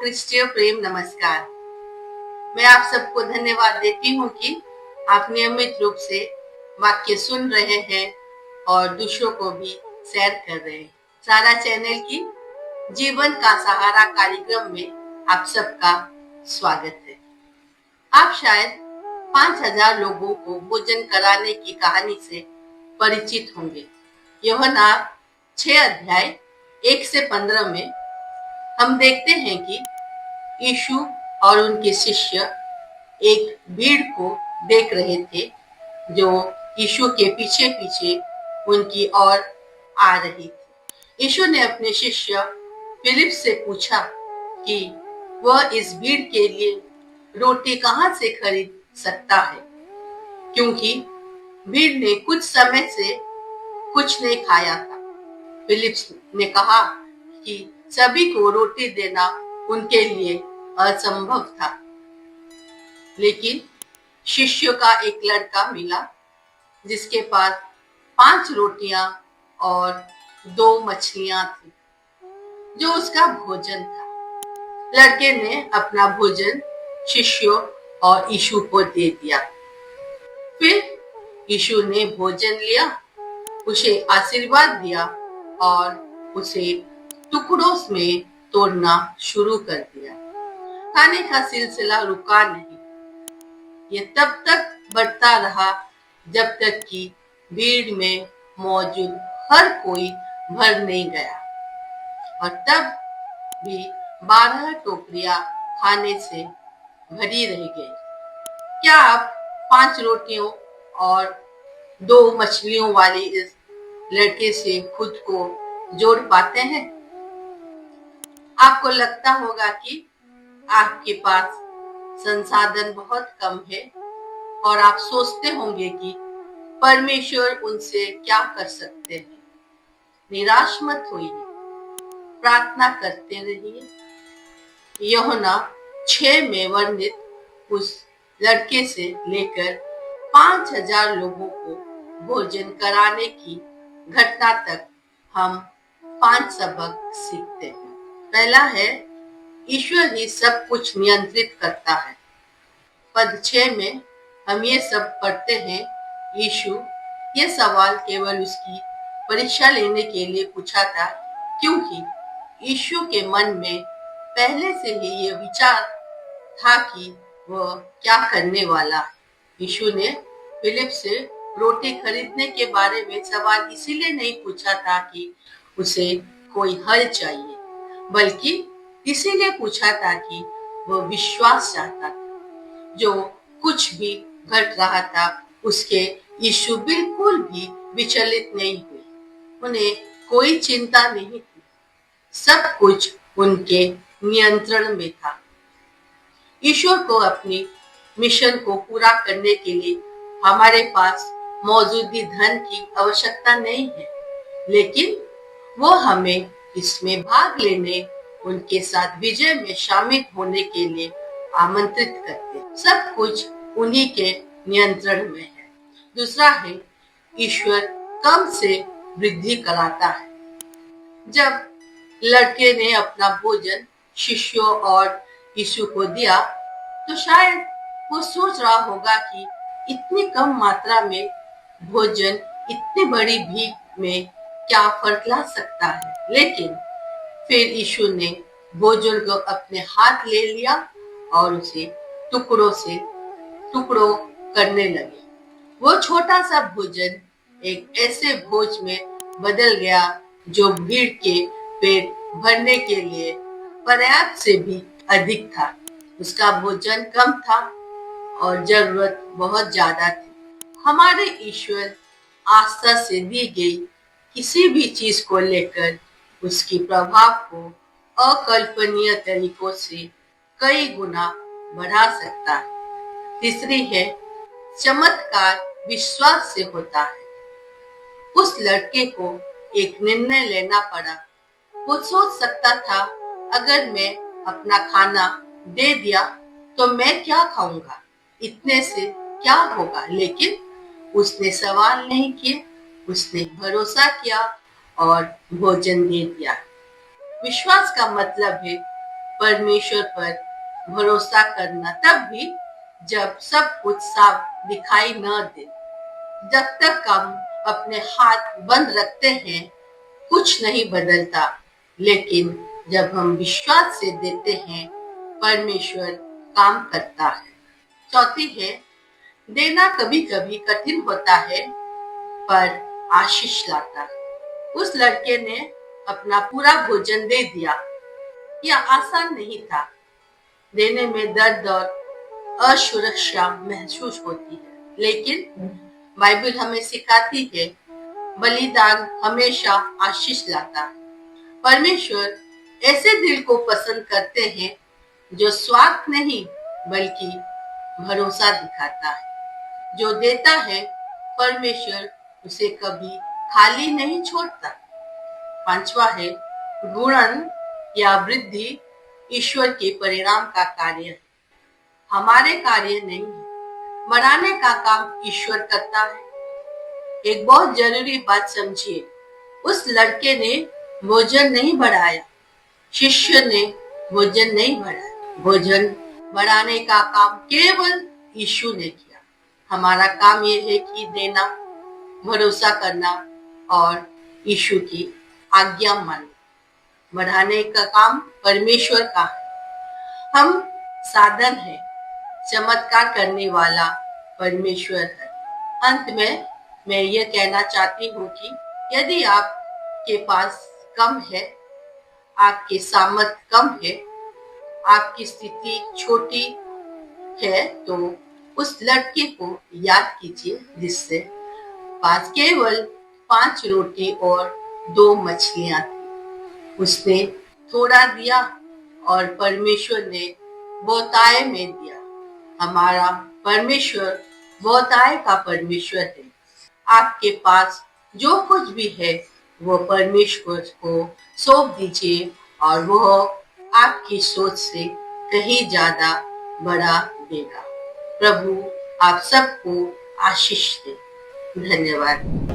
क्रिस्टिय प्रेम नमस्कार। मैं आप सबको धन्यवाद देती हूँ कि आप नियमित रूप से वाक्य सुन रहे हैं और दूसरों को भी शेयर कर रहे हैं। सारा चैनल की जीवन का सहारा कार्यक्रम में आप सबका स्वागत है। आप शायद 5000 लोगों को भोजन कराने की कहानी से परिचित होंगे। यूहन्ना 6 अध्याय 1 से 15 में हम देखते हैं कि यीशु और उनके शिष्य एक भीड़ को देख रहे थे जो यीशु के पीछे पीछे उनकी ओर आ रही थी। यीशु ने अपने शिष्य फिलिप से पूछा कि वह इस भीड़ के लिए रोटी कहाँ से खरीद सकता है, क्योंकि भीड़ ने कुछ समय से कुछ नहीं खाया था। फिलिप ने कहा कि सभी को रोटी देना उनके लिए असंभव था, लेकिन शिष्यों का एक लड़का मिला जिसके पास 5 रोटियां और 2 मछलियां थी, जो उसका भोजन था। लड़के ने अपना भोजन शिष्यों और यीशु को दे दिया। फिर यीशु ने भोजन लिया, उसे आशीर्वाद दिया और उसे टुकड़ों में तोड़ना शुरू कर दिया। खाने का सिलसिला रुका नहीं। ये तब तक बढ़ता रहा जब तक कि भीड़ में मौजूद हर कोई भर नहीं गया, और तब भी 12 टोकरियां खाने से भरी रह गई। क्या आप 5 रोटियों और 2 मछलियों वाले इस लड़के से खुद को जोड़ पाते हैं? आपको लगता होगा कि आपके पास संसाधन बहुत कम है और आप सोचते होंगे कि परमेश्वर उनसे क्या कर सकते हैं। निराश मत होइए, प्रार्थना करते रहिए। यूहन्ना 6 में वर्णित उस लड़के से लेकर 5000 लोगों को भोजन कराने की घटना तक हम 5 सबक सीखते हैं। पहला है, ईश्वर ही सब कुछ नियंत्रित करता है। पद 6 में हम ये सब पढ़ते हैं। यीशु ये सवाल केवल उसकी परीक्षा लेने के लिए पूछा था, क्योंकि यीशु के मन में पहले से ही ये विचार था कि वह क्या करने वाला है। यीशु ने फिलिप से रोटी खरीदने के बारे में सवाल इसीलिए नहीं पूछा था कि उसे कोई हल चाहिए, बल्कि इसीलिए पूछा था कि वह विश्वास चाहता था। जो कुछ भी घट रहा था उसके यीशु बिल्कुल भी विचलित नहीं हुए। उन्हें कोई चिंता नहीं थी, सब कुछ उनके नियंत्रण में था। ईश्वर को अपनी मिशन को पूरा करने के लिए हमारे पास मौजूदी धन की आवश्यकता नहीं है, लेकिन वो हमें इसमें भाग लेने, उनके साथ विजय में शामिल होने के लिए आमंत्रित करते। सब कुछ उन्हीं के नियंत्रण में है। दूसरा है, ईश्वर कम से वृद्धि कराता है। जब लड़के ने अपना भोजन शिष्यों और यीशु को दिया, तो शायद वो सोच रहा होगा कि इतनी कम मात्रा में भोजन इतनी बड़ी भीख में क्या फर्क ला सकता है। लेकिन फिर यीशु ने भोजन को अपने हाथ ले लिया और उसे टुकड़ों करने लगे। वो छोटा सा भोजन एक ऐसे भोज में बदल गया जो भीड़ के पेट भरने के लिए पर्याप्त से भी अधिक था। उसका भोजन कम था और जरूरत बहुत ज्यादा थी। हमारे ईश्वर आस्था से दी गई किसी भी चीज को लेकर उसकी प्रभाव को अकल्पनीय तरीकों से कई गुना बढ़ा सकता है। तीसरी है, चमत्कार विश्वास से होता है। उस लड़के को एक निर्णय लेना पड़ा। वो सोच सकता था, अगर मैं अपना खाना दे दिया तो मैं क्या खाऊंगा, इतने से क्या होगा। लेकिन उसने सवाल नहीं किए, उसने भरोसा किया और भोजन दे दिया। विश्वास का मतलब है परमेश्वर पर भरोसा करना तब भी जब सब कुछ साफ दिखाई न दे। जब तक हम अपने हाथ बंद रखते हैं कुछ नहीं बदलता, लेकिन जब हम विश्वास से देते हैं परमेश्वर काम करता है। चौथी है, देना कभी कभी कठिन होता है पर आशीष लाता है। उस लड़के ने अपना पूरा भोजन दे दिया। यह आसान नहीं था। देने में दर्द और असुरक्षा महसूस होती है, लेकिन बाइबल हमें सिखाती है बलिदान हमेशा आशीष लाता है। परमेश्वर ऐसे दिल को पसंद करते हैं जो स्वार्थ नहीं बल्कि भरोसा दिखाता है। जो देता है परमेश्वर उसे कभी खाली नहीं छोड़ता। पांचवा है, गुणन या वृद्धि ईश्वर के परिणाम का कार्य है, हमारे कार्य नहीं है। बढ़ाने का काम ईश्वर करता है। एक बहुत जरूरी बात समझिए, उस लड़के ने भोजन नहीं बढ़ाया, शिष्य ने भोजन नहीं बढ़ाया। भोजन बढ़ाने का काम केवल यीशु ने किया। हमारा काम यह है कि देना, भरोसा करना और यीशु की आज्ञा मानना। बढ़ाने का काम परमेश्वर का है, हम साधन है। चमत्कार करने वाला परमेश्वर है। अंत में मैं ये कहना चाहती हूँ कि यदि आपके पास कम है, आपकी सामर्थ कम है, आपकी स्थिति छोटी है, तो उस लड़के को याद कीजिए जिससे पास केवल 5 रोटी और 2 मछलियां थी। उसने थोड़ा दिया और परमेश्वर ने बहुताय में दिया। हमारा परमेश्वर बहुताय का परमेश्वर है। आपके पास जो कुछ भी है वो परमेश्वर को सौंप दीजिए और वो आपकी सोच से कहीं ज्यादा बड़ा देगा। प्रभु आप सबको आशीष दे। धन्यवाद।